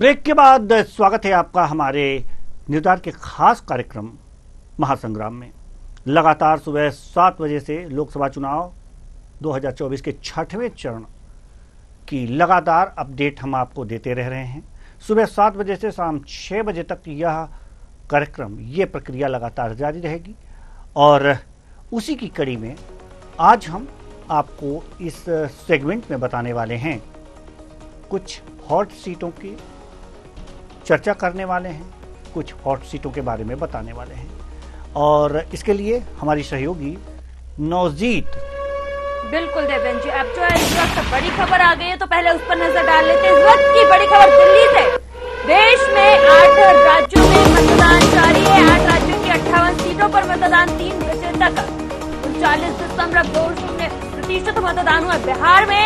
Break के बाद स्वागत है आपका हमारे निर्धार के खास कार्यक्रम महासंग्राम में। लगातार सुबह 7 बजे से लोकसभा चुनाव 2024 के 6वें चरण की लगातार अपडेट हम आपको देते रह रहे हैं। सुबह 7 बजे से शाम 6 बजे तक यह कार्यक्रम, ये प्रक्रिया लगातार जारी रहेगी और उसी की कड़ी में आज हम आपको इस सेगमेंट में बताने वाले हैं, कुछ हॉट सीटों की चर्चा करने वाले हैं, कुछ हॉट सीटों के बारे में बताने वाले हैं और इसके लिए हमारी सहयोगी नौजीत। बिल्कुल देवेंद्र जी, अब जो है इस वक्त बड़ी खबर आ गई है तो पहले उस पर नजर डाल लेते हैं। इस वक्त की बड़ी खबर दिल्ली से। देश में 8 राज्यों में मतदान जारी है। 8 राज्यों की 58 सीटों पर मतदान 3 बजे तक 39.20% मतदान हुआ। बिहार में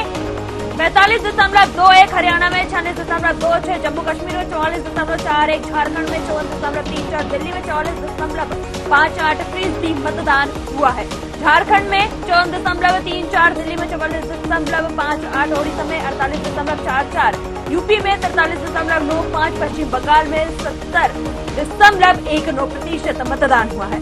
45.21, हरियाणा में 96.26, जम्मू कश्मीर में 44.41, झारखंड में 54.34, दिल्ली में 44.58% मतदान हुआ है। झारखंड में 54.34, दिल्ली में 44.58, ओडिशा में 48.44, यूपी में 43.95, पश्चिम बंगाल में 70.19% मतदान हुआ है।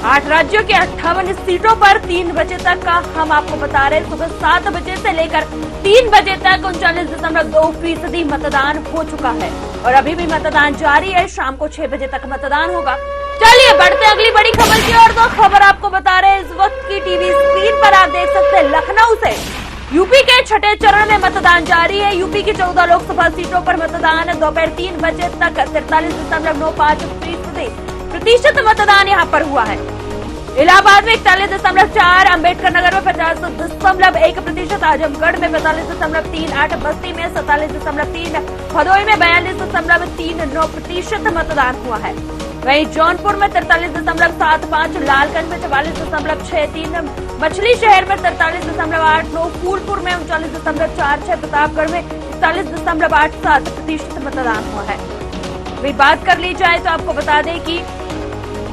8 राज्यों के 58 सीटों पर 3 बजे तक का हम आपको बता रहे हैं। सुबह 7 बजे से लेकर 3 बजे तक 39.2% मतदान हो चुका है और अभी भी मतदान जारी है। शाम को 6 बजे तक मतदान होगा। चलिए बढ़ते अगली बड़ी खबर की ओर। तो खबर आपको बता रहे हैं इस वक्त की टीवी स्क्रीन पर आप देख सकते हैं। लखनऊ से यूपी के 6ठे चरण में मतदान जारी है। यूपी की 14 लोकसभा सीटों पर मतदान दोपहर 3 बजे तक 43.95% मतदान यहां पर हुआ है। इलाहाबाद में 41.4, अम्बेडकर नगर में 50.1%, आजमगढ़ में 45.38, बस्ती में 47.3, भदोही में 42.39% मतदान हुआ है। वहीं जौनपुर में 43.75, लालगंज में 44.63, मछली शहर में 43.89, फूलपुर में 39.46, प्रतापगढ़ में 41.87% मतदान हुआ है। वही बात कर ली जाए तो आपको बता दें कि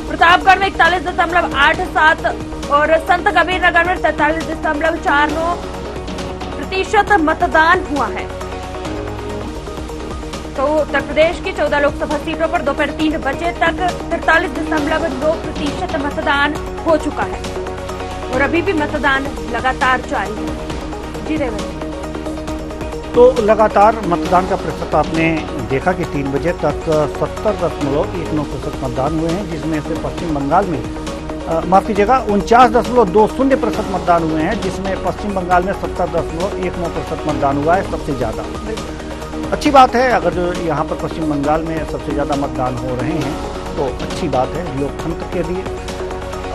प्रतापगढ़ में 41.87 और संत कबीर नगर में 43.49% मतदान हुआ है। तो उत्तर प्रदेश की 14 लोकसभा सीटों पर दोपहर 3 बजे तक 43.9% मतदान हो चुका है और अभी भी मतदान लगातार जारी है। जी देवेंद्र। तो लगातार मतदान का प्रतिशत आपने देखा कि 3 बजे तक 70.19% मतदान हुए हैं, जिसमें से पश्चिम बंगाल में माफ कीजिएगा 49.20% मतदान हुए हैं, जिसमें पश्चिम बंगाल में 70.19% मतदान हुआ है, सबसे ज्यादा। अच्छी बात है, अगर यहाँ पर पश्चिम बंगाल में सबसे ज्यादा मतदान हो रहे हैं तो अच्छी बात है लोकतंत्र के लिए।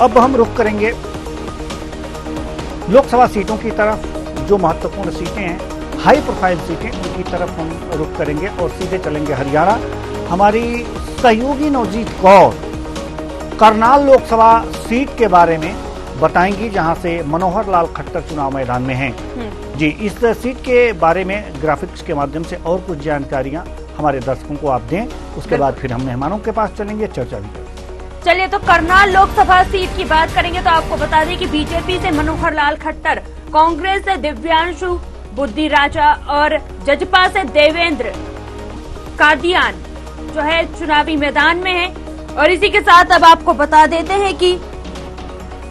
अब हम रुख करेंगे लोकसभा सीटों की तरफ। जो महत्वपूर्ण सीटें हैं, हाई प्रोफाइल सीटें, उनकी तरफ हम रुख करेंगे और सीधे चलेंगे हरियाणा। हमारी सहयोगी नौजीत कौर करनाल लोकसभा सीट के बारे में बताएंगी, जहां से मनोहर लाल खट्टर चुनाव मैदान में हैं। जी, इस सीट के बारे में ग्राफिक्स के माध्यम से और कुछ जानकारियां हमारे दर्शकों को आप दें, उसके बाद फिर हम मेहमानों के पास चलेंगे, चर्चा भी करेंगे। चलिए तो करनाल लोकसभा सीट की बात करेंगे तो आपको बता दें कि बीजेपी से मनोहर लाल खट्टर, कांग्रेस से दिव्यांशु बुद्धि राजा और जजपा से देवेंद्र कादियान जो है चुनावी मैदान में है। और इसी के साथ अब आपको बता देते हैं कि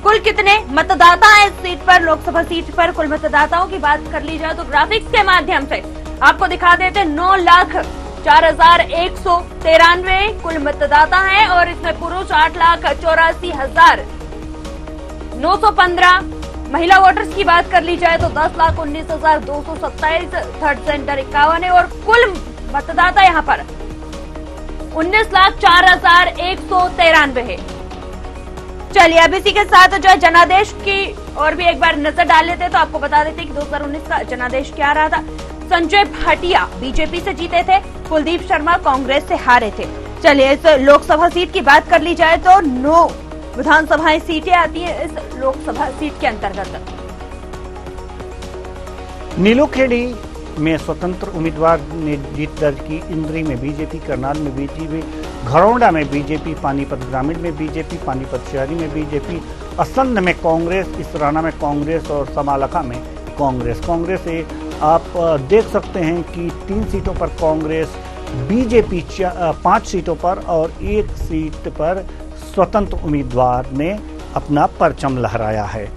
कुल कितने मतदाता हैं इस सीट पर, लोकसभा सीट पर। कुल मतदाताओं की बात कर ली जाए तो ग्राफिक्स के माध्यम से आपको दिखा देते हैं। 9,04,193 कुल मतदाता हैं और इसमें पुरुष 8,84,915। महिला वोटर्स की बात कर ली जाए तो 10,19,227, थर्ड सेंटर 51 है और कुल मतदाता यहां पर 19,04,193 है। चलिए अब इसी के साथ जो है जनादेश की और भी एक बार नजर डाल लेते हैं तो आपको बता देते हैं कि 2019 का जनादेश क्या रहा था। संजय भाटिया बीजेपी से जीते थे, कुलदीप शर्मा कांग्रेस से हारे थे। चलिए इस लोकसभा सीट की बात कर ली जाए तो 9 विधानसभाएं सीटें आती है इस लोकसभा सीट के अंतर्गत। नीलोखेड़ी में स्वतंत्र उम्मीदवार ने जीत दर्ज की। इंद्री में बीजेपी, करनाल में बीजेपी, घरौंडा में बीजेपी, पानीपत ग्रामीण में बीजेपी, पानीपत शहरी में बीजेपी, असंध में कांग्रेस, इसराना में कांग्रेस और समालखा में कांग्रेस। कांग्रेस से आप देख सकते हैं कि 3 सीटों पर कांग्रेस, बीजेपी 5 सीटों पर और 1 सीट पर स्वतंत्र उम्मीदवार ने अपना परचम लहराया है।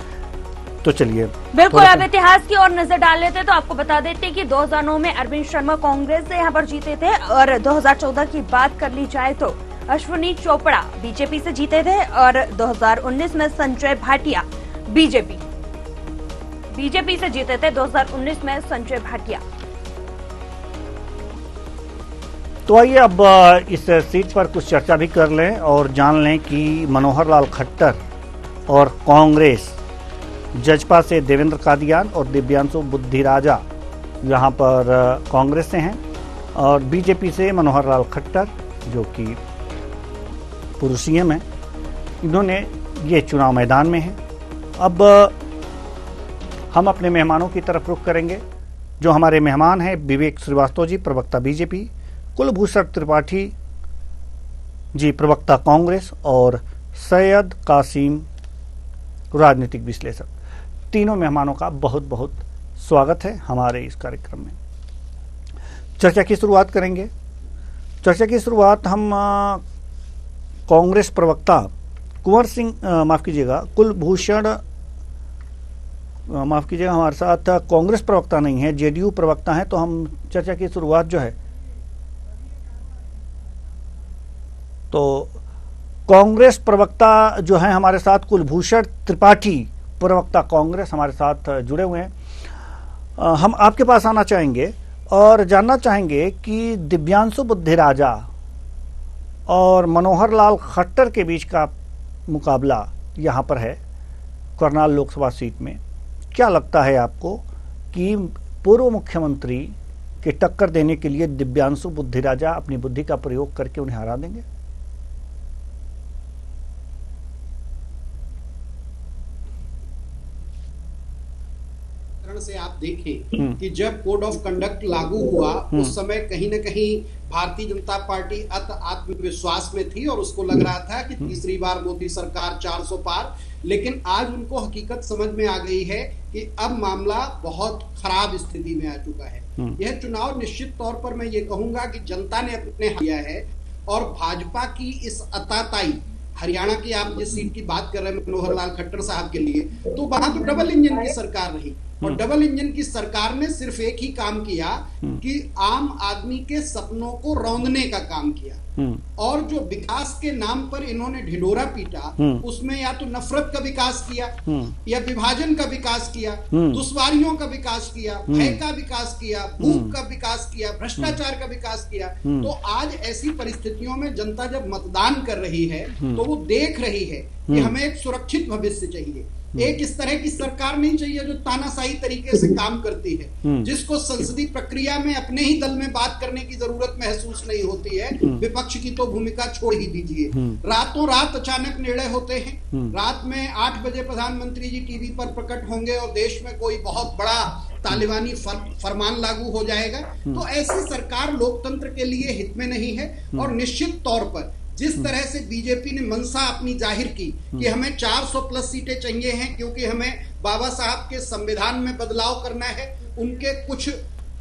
तो चलिए बिल्कुल अब इतिहास की ओर नजर डाल लेते तो आपको बता देते कि 2009 में अरविंद शर्मा कांग्रेस से यहाँ पर जीते थे और 2014 की बात कर ली जाए तो अश्विनी चोपड़ा बीजेपी से जीते थे और 2019 में संजय भाटिया बीजेपी से जीते थे 2019 में संजय भाटिया। तो आइए अब इस सीट पर कुछ चर्चा भी कर लें और जान लें कि मनोहर लाल खट्टर और कांग्रेस, जजपा से देवेंद्र कादियान और दिव्यांशु बुद्धिराजा यहाँ पर कांग्रेस से हैं और बीजेपी से मनोहर लाल खट्टर जो कि पूर्व सीएम हैं, इन्होंने ये चुनाव मैदान में हैं। अब हम अपने मेहमानों की तरफ रुख करेंगे। जो हमारे मेहमान हैं विवेक श्रीवास्तव जी, प्रवक्ता बीजेपी, कुलभूषण त्रिपाठी जी, प्रवक्ता कांग्रेस और सैयद कासिम, राजनीतिक विश्लेषक। तीनों मेहमानों का बहुत बहुत स्वागत है हमारे इस कार्यक्रम में। चर्चा की शुरुआत करेंगे। चर्चा की शुरुआत हम कांग्रेस प्रवक्ता कुंवर सिंह कुलभूषण माफ कीजिएगा, हमारे साथ कांग्रेस प्रवक्ता नहीं है, जेडीयू प्रवक्ता हैं, तो हम चर्चा की शुरुआत जो है तो कांग्रेस प्रवक्ता जो हैं हमारे साथ कुलभूषण त्रिपाठी, प्रवक्ता कांग्रेस, हमारे साथ जुड़े हुए हैं। हम आपके पास आना चाहेंगे और जानना चाहेंगे कि दिव्यांशु बुद्धिराजा और मनोहर लाल खट्टर के बीच का मुकाबला यहाँ पर है करनाल लोकसभा सीट में। क्या लगता है आपको कि पूर्व मुख्यमंत्री के टक्कर देने के लिए दिव्यांशु बुद्धिराजा अपनी बुद्धि का प्रयोग करके उन्हें हरा देंगे? से आप देखें कि जब कोड ऑफ कंडक्ट लागू हुआ उस समय कहीं न कहीं भारतीय जनता पार्टी आत्मविश्वास में थी और उसको लग रहा था कि तीसरी बार मोदी सरकार 400 पार। लेकिन आज उनको हकीकत समझ में आ गई है कि अब मामला बहुत खराब स्थिति में आ चुका है। यह चुनाव निश्चित तौर पर मैं ये कहूंगा कि जनता ने अपने लिया है और भाजपा की इस अताताई, हरियाणा की आप जिस सीट की बात कर रहे हैं मनोहर लाल खट्टर साहब के लिए, तो वहां तो डबल इंजन की सरकार रही और डबल इंजन की सरकार ने सिर्फ एक ही काम किया कि आम आदमी के सपनों को रौंदने का काम किया और जो विकास के नाम पर इन्होंने ढिढोरा पीटा उसमें या तो नफरत का विकास किया या विभाजन का विकास किया, दुश्वारियों का विकास किया, भय का विकास किया, भूख का विकास किया, भ्रष्टाचार का विकास किया। तो आज ऐसी परिस्थितियों में जनता जब मतदान कर रही है तो वो देख रही है कि हमें एक सुरक्षित भविष्य चाहिए, एक इस तरह की सरकार नहीं चाहिए जो तानाशाही तरीके से काम करती है, जिसको संसदीय प्रक्रिया में अपने ही दल में बात करने की जरूरत महसूस नहीं होती है। विपक्ष की तो भूमिका छोड़ ही दीजिए। रातों रात अचानक निर्णय होते हैं। रात में 8 बजे प्रधानमंत्री जी टीवी पर प्रकट होंगे और देश में कोई बहुत बड़ा तालिबानी फरमान लागू हो जाएगा। तो ऐसी सरकार लोकतंत्र के लिए हित में नहीं है और निश्चित तौर पर जिस तरह से बीजेपी ने मंशा अपनी जाहिर की कि हमें 400 प्लस सीटें चाहिए हैं क्योंकि हमें बाबा साहब के संविधान में बदलाव करना है, उनके कुछ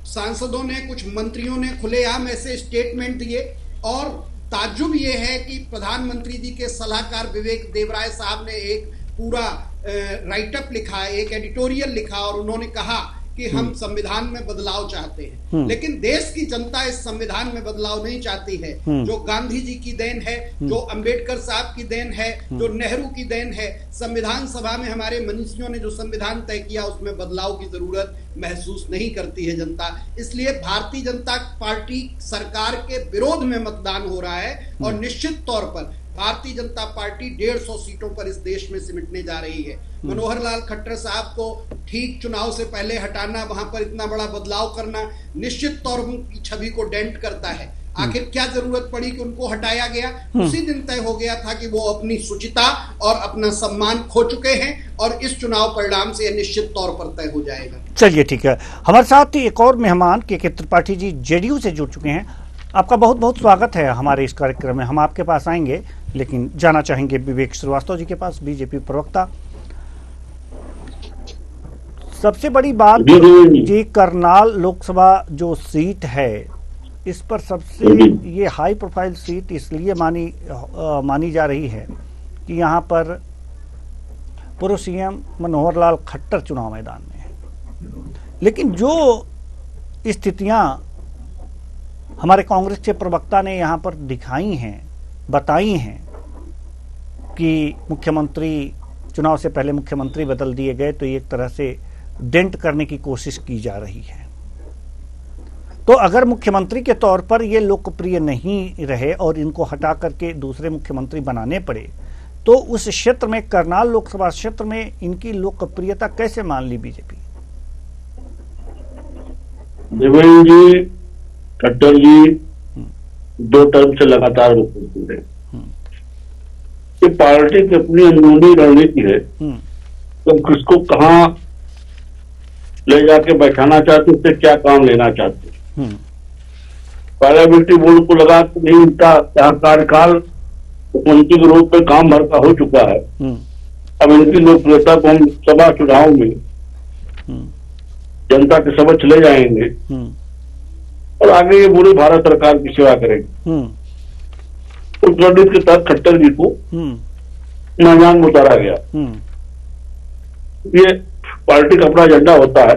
सांसदों ने, कुछ मंत्रियों ने खुलेआम ऐसे स्टेटमेंट दिए और ताज्जुब ये है कि प्रधानमंत्री जी के सलाहकार विवेक देवराय साहब ने एक पूरा राइटअप लिखा, एक एडिटोरियल लिखा और उन्होंने कहा कि हम संविधान में बदलाव चाहते हैं। लेकिन देश की जनता इस संविधान में बदलाव नहीं चाहती है। जो गांधी जी की देन है, जो अंबेडकर साहब की देन है, जो नेहरू की देन है, संविधान सभा में हमारे मनीषियों ने जो संविधान तय किया उसमें बदलाव की जरूरत महसूस नहीं करती है जनता। इसलिए भारतीय जनता पार्टी सरकार के विरोध में मतदान हो रहा है और निश्चित तौर पर भारतीय जनता पार्टी 150 सीटों पर इस देश में सिमटने जा रही है। मनोहर लाल खट्टर साहब को ठीक चुनाव से पहले हटाना, वहां पर इतना बड़ा बदलाव करना निश्चित तौर पर उनकी छवि को डेंट करता है। आखिर क्या जरूरत पड़ी कि उनको हटाया गया? उसी दिन तय हो गया था कि वो अपनी शुचिता और अपना सम्मान खो चुके हैं और इस चुनाव परिणाम से यह निश्चित तौर पर तय हो जाएगा। चलिए ठीक है, हमारे साथ एक और मेहमान के त्रिपाठी जी जेडीयू से जुड़ चुके हैं। आपका बहुत बहुत स्वागत है हमारे इस कार्यक्रम में। हम आपके पास आएंगे लेकिन जाना चाहेंगे विवेक श्रीवास्तव जी के पास, बीजेपी प्रवक्ता। सबसे बड़ी बात जी, करनाल लोकसभा जो सीट है, इस पर सबसे ये हाई प्रोफाइल सीट इसलिए मानी जा रही है कि यहाँ पर पूर्व सीएम मनोहर लाल खट्टर चुनाव मैदान में है। लेकिन जो स्थितियां हमारे कांग्रेस के प्रवक्ता ने यहाँ पर दिखाई हैं, बताई हैं कि मुख्यमंत्री चुनाव से पहले मुख्यमंत्री बदल दिए गए, तो एक तरह से डेंट करने की कोशिश की जा रही है। तो अगर मुख्यमंत्री के तौर पर ये लोकप्रिय नहीं रहे और इनको हटा करके दूसरे मुख्यमंत्री बनाने पड़े, तो उस क्षेत्र में, करनाल लोकसभा क्षेत्र में, इनकी लोकप्रियता कैसे मान ली बीजेपी? देवेंद्र जी, खट्टर जी 2 टर्म से लगातार मुख्यमंत्री रहे। ये पार्टी की अपनी अंदरूनी रणनीति है, तो किसको कहाँ ले जाके बैठाना चाहते, उससे क्या काम लेना चाहते। पार्लियामेंट्री बोर्ड को लगा कि नहीं, उनका कार्यकाल मुख्यमंत्री के रूप में काम भर का हो चुका है, अब इनकी लोकप्रियता को हम सभा चुनाव में जनता के समक्ष ले जाएंगे और आगे ये पूरी भारत सरकार की सेवा करेंगे। उस रणनीति के तहत खट्टर जी को मैदान में उतारा गया। ये पार्टी का अपना एजेंडा होता है,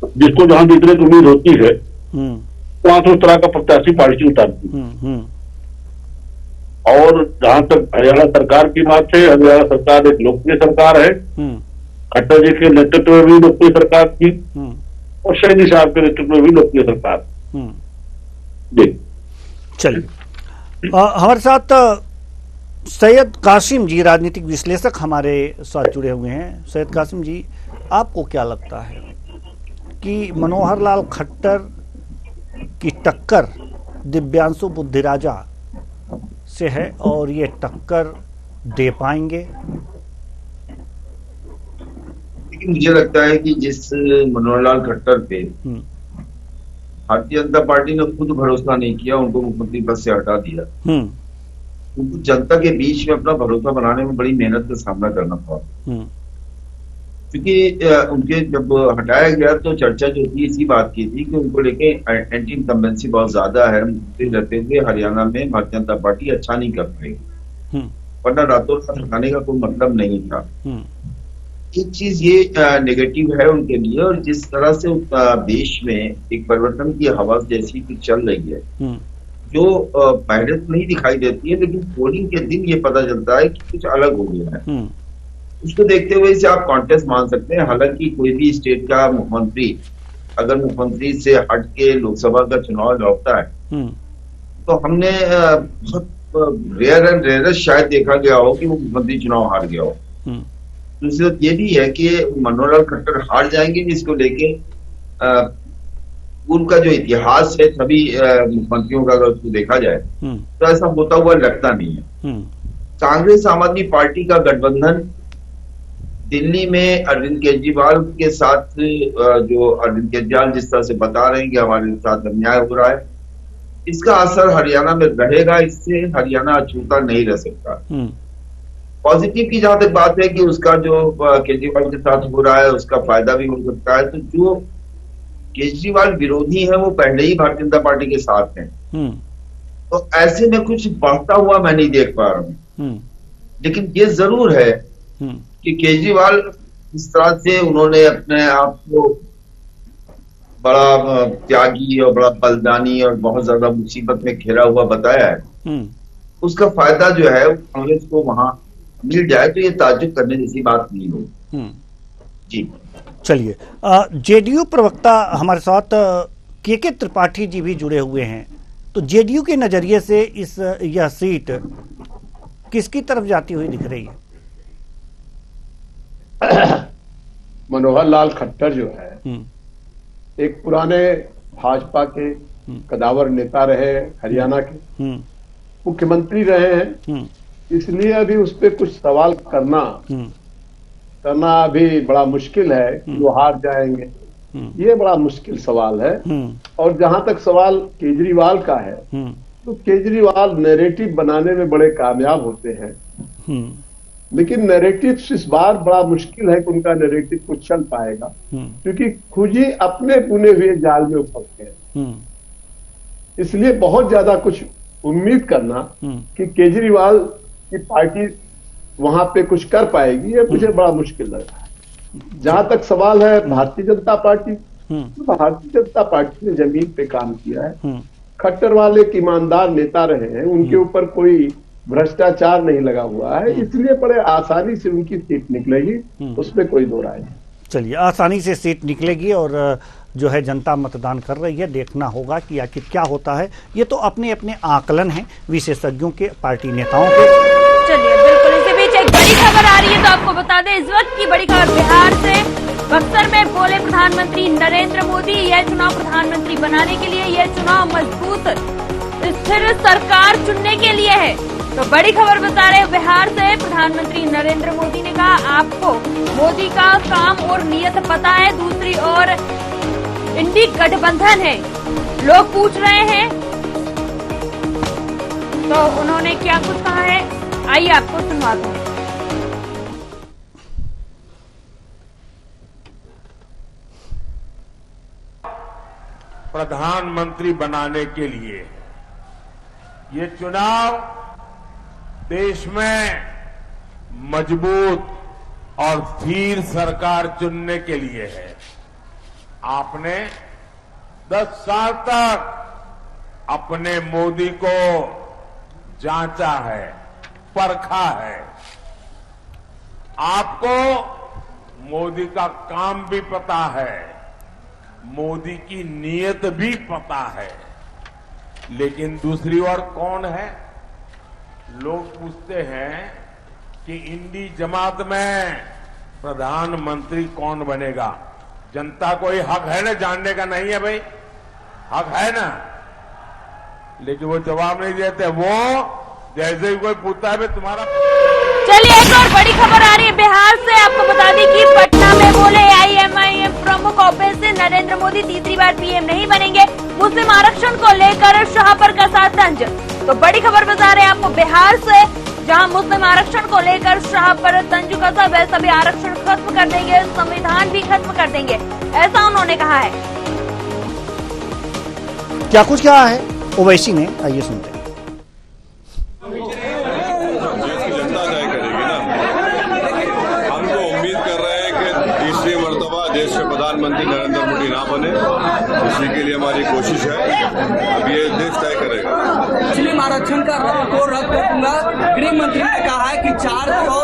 जिसको जहां जीतने की उम्मीद होती है वहां से उस तरह का प्रत्याशी पार्टी उतारती है। और जहां तक हरियाणा सरकार की बात है, हरियाणा सरकार एक लोकप्रिय सरकार है। खट्टर जी के नेतृत्व में भी लोकप्रिय सरकार थी और सैनी साहब के नेतृत्व में भी लोकप्रिय सरकार। चलिए, हमारे साथ सैयद कासिम जी, राजनीतिक विश्लेषक, हमारे साथ जुड़े हुए हैं। सैयद कासिम जी, आपको क्या लगता है कि मनोहर लाल खट्टर की टक्कर दिव्यांशु बुद्धिराजा से है और ये टक्कर दे पाएंगे? लेकिन मुझे लगता है कि जिस मनोहर लाल खट्टर पे भारतीय जनता पार्टी ने खुद भरोसा नहीं किया, उनको मुख्यमंत्री पद से हटा दिया, उनको जनता के बीच में अपना भरोसा बनाने में बड़ी मेहनत का सामना करना पड़ा। क्योंकि उनके जब हटाया गया तो चर्चा जो थी इसी बात की थी कि उनको लेके एंटी इनकम्बेंसी बहुत ज्यादा है, मुख्यमंत्री रहते हुए हरियाणा में भारतीय जनता पार्टी अच्छा नहीं कर पाएगी, वरना रातों रात हटाने का कोई मतलब नहीं था। एक चीज ये नेगेटिव है उनके लिए, और जिस तरह से देश में एक परिवर्तन की हवा जैसी की चल रही है, जो पहले तो नहीं दिखाई देती है, लेकिन पोलिंग के दिन ये पता चलता है कि कुछ अलग हो गया है। उसको देखते हुए इसे आप कॉन्टेस्ट मान सकते हैं। हालांकि कोई भी स्टेट का मुख्यमंत्री अगर मुख्यमंत्री से हट के लोकसभा का चुनाव लौटता है, तो हमने बहुत रेयर एंड रेयरेस्ट शायद देखा गया हो कि वो मुख्यमंत्री चुनाव हार गया हो। दूसरी बात ये भी है कि मनोहर लाल खट्टर हार जाएंगे, जिसको लेके उनका जो इतिहास है सभी मुख्यमंत्रियों का, अगर उसको देखा जाए तो ऐसा होता हुआ लगता नहीं है। कांग्रेस आम आदमी पार्टी का गठबंधन दिल्ली में अरविंद केजरीवाल के साथ, जो अरविंद केजरीवाल जिस तरह से बता रहे हैं कि हमारे साथ अन्याय हो रहा है, इसका असर हरियाणा में रहेगा। इससे हरियाणा अछूता नहीं रह सकता। पॉजिटिव की जहां तक बात है कि उसका जो केजरीवाल के साथ हो रहा है उसका फायदा भी हो सकता है। तो जो केजरीवाल विरोधी है वो पहले ही भारतीय जनता पार्टी के साथ हैं, तो ऐसे में कुछ बढ़ता हुआ मैं नहीं देख पा रहा हूं। लेकिन ये जरूर है कि केजरीवाल इस तरह से उन्होंने अपने आप को बड़ा त्यागी और बड़ा बलिदानी और बहुत ज्यादा मुसीबत में घिरा हुआ बताया है, उसका फायदा जो है कांग्रेस को वहां मिल जाए तो ये ताज्जुब करने जैसी बात नहीं होगी। जी चलिए, जेडीयू प्रवक्ता हमारे साथ के त्रिपाठी जी भी जुड़े हुए हैं। तो जेडीयू के नजरिए से यह सीट किसकी तरफ जाती हुई दिख रही है? मनोहर लाल खट्टर जो है एक पुराने भाजपा के कदावर नेता रहे, हरियाणा के मुख्यमंत्री रहे हैं, इसलिए अभी उस पर कुछ सवाल करना अभी बड़ा मुश्किल है कि वो हार जाएंगे। ये बड़ा मुश्किल सवाल है। और जहां तक सवाल केजरीवाल का है, तो केजरीवाल नैरेटिव बनाने में बड़े कामयाब होते हैं। लेकिन नैरेटिव इस बार बड़ा मुश्किल है कि उनका नैरेटिव कुछ चल पाएगा, क्योंकि खुद ही अपने बुने हुए जाल में फंस गए। इसलिए बहुत ज्यादा कुछ उम्मीद करना कि केजरीवाल की पार्टी वहां पे कुछ कर पाएगी, ये मुझे बड़ा मुश्किल लग रहा है। जहां तक सवाल है भारतीय जनता पार्टी, तो भारतीय जनता पार्टी ने जमीन पे काम किया है। खट्टर वाले एक ईमानदार नेता रहे हैं, उनके ऊपर कोई भ्रष्टाचार नहीं लगा हुआ है, इसलिए बड़े आसानी से उनकी सीट निकलेगी, उसमें कोई दो राय नहीं। चलिए, आसानी से सीट निकलेगी और जो है जनता मतदान कर रही है, देखना होगा कि आखिर क्या होता है। ये तो अपने अपने आकलन हैं विशेषज्ञों के, पार्टी नेताओं के। चलिए, बिल्कुल इसी बीच एक बड़ी खबर आ रही है, तो आपको बता दें इस वक्त की बड़ी खबर बिहार से। बक्सर में बोले प्रधानमंत्री नरेंद्र मोदी, यह चुनाव प्रधानमंत्री बनाने के लिए, यह चुनाव मजबूत स्थिर सरकार चुनने के लिए है। तो बड़ी खबर बता रहे बिहार से, प्रधानमंत्री नरेंद्र मोदी ने कहा आपको मोदी का काम और नीयत पता है। दूसरी ओर इंडी गठबंधन है, लोग पूछ रहे हैं तो उन्होंने क्या कुछ कहा है, आइए आपको सुनवाता हूं। प्रधानमंत्री बनाने के लिए ये चुनाव देश में मजबूत और स्थिर सरकार चुनने के लिए है। आपने 10 साल तक अपने मोदी को जांचा है, परखा है। आपको मोदी का काम भी पता है, मोदी की नीयत भी पता है। लेकिन दूसरी ओर कौन है? लोग पूछते हैं कि इंडी जमात में प्रधानमंत्री कौन बनेगा। जनता को ये हक है ना जानने का, नहीं है भाई? हक है ना? लेकिन वो जवाब नहीं देते। वो जैसे ही कोई पूछता है भाई तुम्हारा। चलिए, एक और बड़ी खबर आ रही है बिहार से। आपको बता दें कि पटना में बोले AIMIM प्रमुख ऑफिस से नरेंद्र मोदी तीसरी बार पीएम नहीं बनेंगे। मुस्लिम आरक्षण को लेकर शाह पर कसा तंज। तो बड़ी खबर बता रहे हैं आपको बिहार से, जहां मुस्लिम आरक्षण को लेकर शाह पर तंज कसा। वह सभी आरक्षण खत्म कर देंगे, संविधान भी खत्म कर देंगे, ऐसा उन्होंने कहा है। क्या कुछ कहा है ओवैसी ने, आइए सुनते हैं। देश के प्रधानमंत्री नरेंद्र मोदी ना बने, इसी के लिए हमारी कोशिश है। अब ये देश तय करेगा। मुस्लिम आरक्षण का को रद्द कर दूंगा। गृह मंत्री ने कहा है कि 400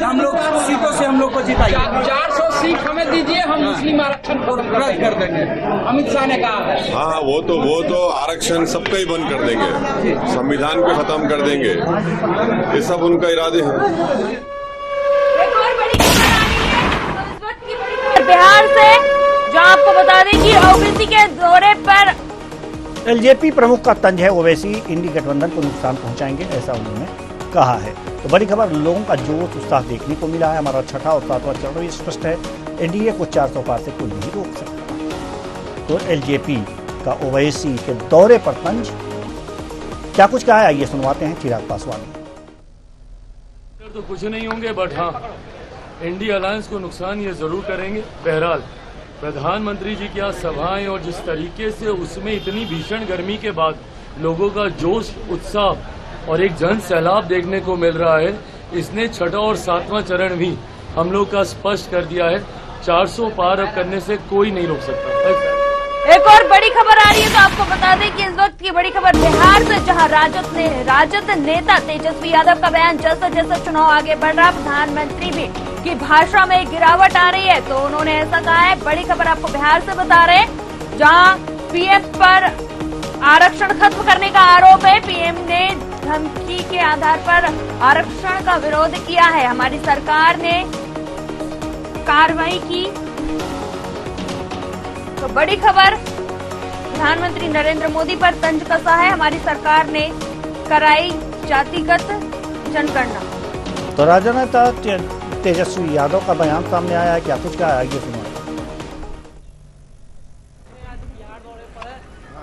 हम लोग सीटों से हम लोग को जिताइए। 400 सीट हमें दीजिए, हम मुस्लिम आरक्षण को रद्द कर देंगे, अमित शाह ने कहा है। हाँ, वो तो आरक्षण सबका ही बंद कर देंगे, संविधान को खत्म कर देंगे, ये सब उनका इरादे है। बिहार से, जो आपको बता दें कि ओवैसी के दौरे पर एलजेपी प्रमुख का तंज है, ओवैसी इंडी गठबंधन को नुकसान पहुंचाएंगे, ऐसा उन्होंने कहा है। तो बड़ी खबर, लोगों का जोश उत्साह देखने को मिला है। हमारा छठा और सातवां चरण भी स्पष्ट है, एनडीए को 400 पार से कोई नहीं रोक सकता। तो एलजेपी का ओवैसी के दौरे पर तंज, क्या कुछ कहा है, आइए सुनवाते हैं चिराग पासवान। तो कुछ नहीं होंगे, बट हाँ इंडिया अलायंस को नुकसान ये जरूर करेंगे। बहरहाल प्रधानमंत्री जी की आज सभाएं और जिस तरीके से उसमें इतनी भीषण गर्मी के बाद लोगों का जोश, उत्साह और एक जन सैलाब देखने को मिल रहा है, इसने छठा और सातवां चरण भी हम लोग का स्पष्ट कर दिया है। 400 पार अब करने से कोई नहीं रोक सकता। एक और बड़ी खबर आ रही है, तो आपको बता दें कि इस वक्त की बड़ी खबर बिहार से, जहां राजद नेता तेजस्वी यादव का बयान, जैसा जैसा चुनाव आगे बढ़ रहा, प्रधानमंत्री भी की भाषा में गिरावट आ रही है, तो उन्होंने ऐसा कहा है। बड़ी खबर आपको बिहार से बता रहे हैं, जहां पीएम पर आरक्षण खत्म करने का आरोप है। पीएम ने धमकी के आधार पर आरक्षण का विरोध किया है। हमारी सरकार ने कार्रवाई की। तो बड़ी खबर, प्रधानमंत्री नरेंद्र मोदी पर तंज कसा है। हमारी सरकार ने कराई जातिगत जनगणना। तो राजनेता तेजस्वी यादव का बयान सामने आया है, क्या कुछ कहा है, आइए सुनो।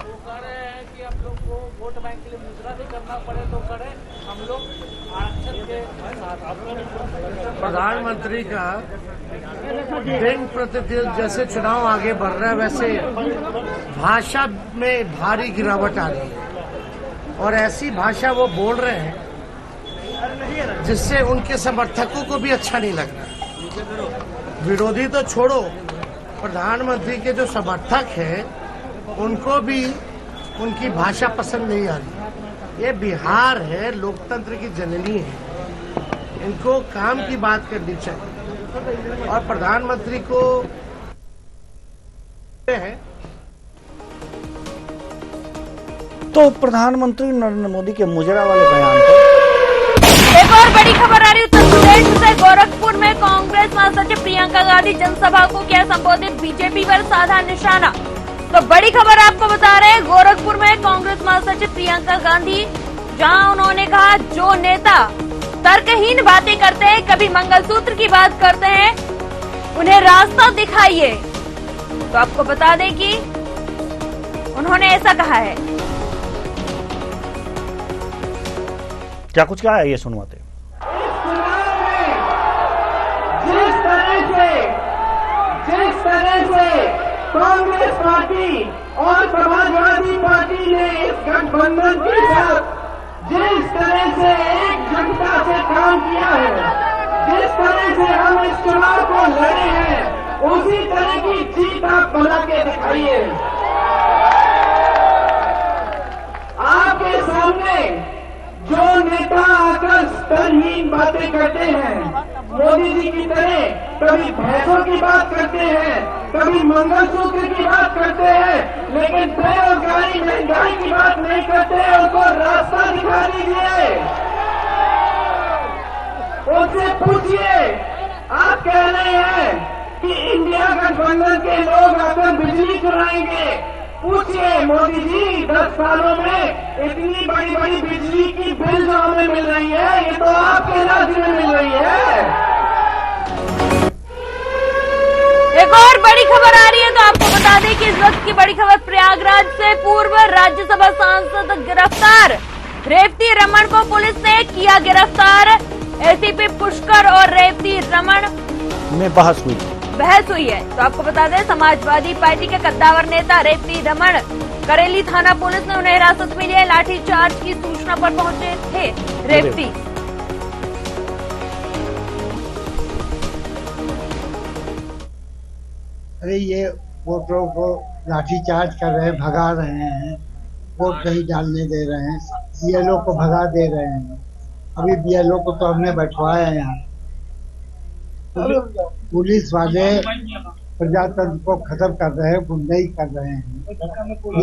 वो कह रहे हैं कि आप लोग को वोट बैंक के लिए मुजरा भी करना पड़े तो करें, हम लोग आरक्षण प्रधानमंत्री का दिन प्रतिदिन जैसे चुनाव आगे बढ़ रहा है वैसे भाषा में भारी गिरावट आ रही है और ऐसी भाषा वो बोल रहे हैं जिससे उनके समर्थकों को भी अच्छा नहीं लग रहा। विरोधी तो छोड़ो, प्रधानमंत्री के जो समर्थक हैं उनको भी उनकी भाषा पसंद नहीं आ रही। ये बिहार है, लोकतंत्र की जननी है, इनको काम की बात करनी चाहिए और प्रधानमंत्री को है। तो प्रधानमंत्री नरेंद्र मोदी के मुजरा वाले बयान पर एक और बड़ी खबर आ रही है उत्तर प्रदेश से। गोरखपुर में कांग्रेस महासचिव प्रियंका गांधी जनसभा को किया संबोधित, बीजेपी पर साधा निशाना। तो बड़ी खबर आपको बता रहे हैं, गोरखपुर में कांग्रेस महासचिव प्रियंका गांधी, जहां उन्होंने कहा जो नेता तर्कहीन बातें करते हैं, कभी मंगलसूत्र की बात करते हैं, उन्हें रास्ता दिखाइए। तो आपको बता दें कि उन्होंने ऐसा कहा है। क्या कुछ कहा है ये सुनवाते। जिस तरह से कांग्रेस पार्टी और समाजवादी पार्टी ने इस गठबंधन के साथ जिस तरह से एकजुटता से काम किया है, जिस तरह से हम इस चुनाव को लड़े हैं, उसी तरह की जीत आप बना के दिखाइए। आपके सामने जो नेता आकर स्तरहीन बातें करते हैं, मोदी जी की तरह कभी भैंसों की बात करते हैं, कभी मंगलसूत्र की बात करते हैं, लेकिन बेरोजगारी महंगाई की बात नहीं करते, उनको रास्ता दिखा दीजिए। उनसे पूछिए, आप कह रहे हैं कि इंडिया गठबंधन के लोग आकर बिजली चुराएंगे। पूछिए मोदी जी, 10 सालों में इतनी बड़ी बड़ी बिजली की बिल जो हमें मिल रही है, ये तो आपके राज्य में मिल रही है। एक और बड़ी खबर आ रही है, तो आपको बता दें कि इस वक्त की बड़ी खबर प्रयागराज से। पूर्व राज्यसभा सांसद गिरफ्तार, रेवती रमन को पुलिस ने किया गिरफ्तार। एसीपी पुष्कर और रेवती रमन में बहस हुई है। तो आपको बता दें, समाजवादी पार्टी के कद्दावर नेता रेवती रमन, करेली थाना पुलिस ने उन्हें हिरासत में लिया। लाठीचार्ज की सूचना पर पहुंचे थे रेवती। अरे ये वोटरों को लाठीचार्ज कर रहे हैं, भगा रहे हैं, वोट नहीं डालने दे रहे हैं, बीएलओ को भगा दे रहे हैं। अभी बीएलओ को तो हमने बैठवाया है यहाँ। पुलिस वाले प्रजातंत्र को खत्म कर रहे हैं, गुंडाई कर रहे हैं।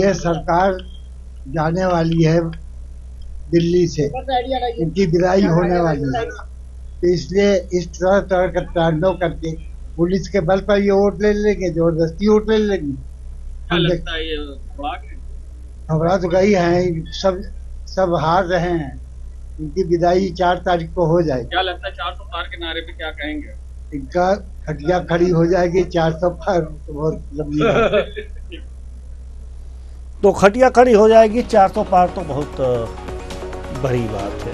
ये सरकार जाने वाली है दिल्ली से, इनकी विदाई होने वाली है, तो इसलिए इस तरह का तांडव करके पुलिस के बल पर ये वोट ले लेंगे, जबरदस्ती वोट ले लेंगे। घबरा तो गई है, सब हार रहे हैं। इनकी विदाई 4 तारीख को हो जाएगी। क्या लगता है 400 पार के नारे पे क्या कहेंगे? इनका खटिया खड़ी हो जाएगी 400 पार, तो बहुत लंबी तो खटिया खड़ी हो जाएगी 400 पार, तो बहुत बड़ी बात है।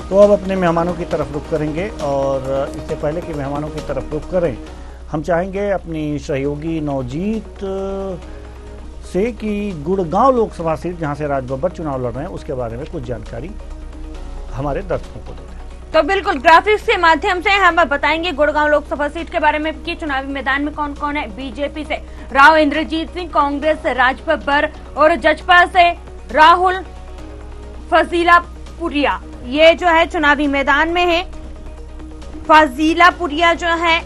तो अब अपने मेहमानों की तरफ रुख करेंगे, और इससे पहले कि मेहमानों की तरफ रुख करें, हम चाहेंगे अपनी सहयोगी नवजीत से कि गुड़गांव लोकसभा सीट जहां से राज बब्बर चुनाव लड़ रहे हैं, उसके बारे में कुछ जानकारी हमारे दर्शकों को देते हैं। तो बिल्कुल ग्राफिक्स के माध्यम से हम बताएंगे गुड़गांव लोकसभा सीट के बारे में कि चुनावी मैदान में कौन कौन है। बीजेपी से राव इंद्रजीत सिंह, कांग्रेस से राज बब्बर और जजपा से राहुल फजीलापुरिया, ये जो है चुनावी मैदान में है। फजीलापुरिया जो है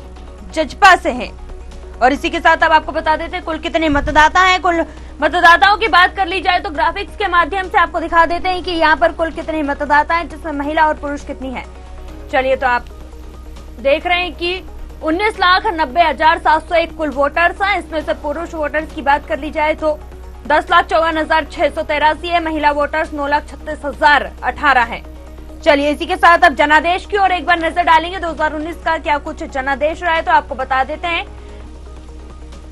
जजपा से है। और इसी के साथ अब आपको बता देते हैं कुल कितने मतदाता हैं। कुल मतदाताओं की बात कर ली जाए तो ग्राफिक्स के माध्यम से आपको दिखा देते हैं कि यहाँ पर कुल कितने मतदाता हैं, जिसमें महिला और पुरुष कितनी है। चलिए, तो आप देख रहे हैं कि 19,90,701 कुल वोटर्स हैं। इसमें से पुरुष वोटर्स की बात कर ली जाए तो 10,54,683 है। महिला वोटर्स 9,36,018 है। चलिए, इसी के साथ अब जनादेश की ओर एक बार नजर डालेंगे। 2019 का क्या कुछ जनादेश रहा है तो आपको बता देते हैं।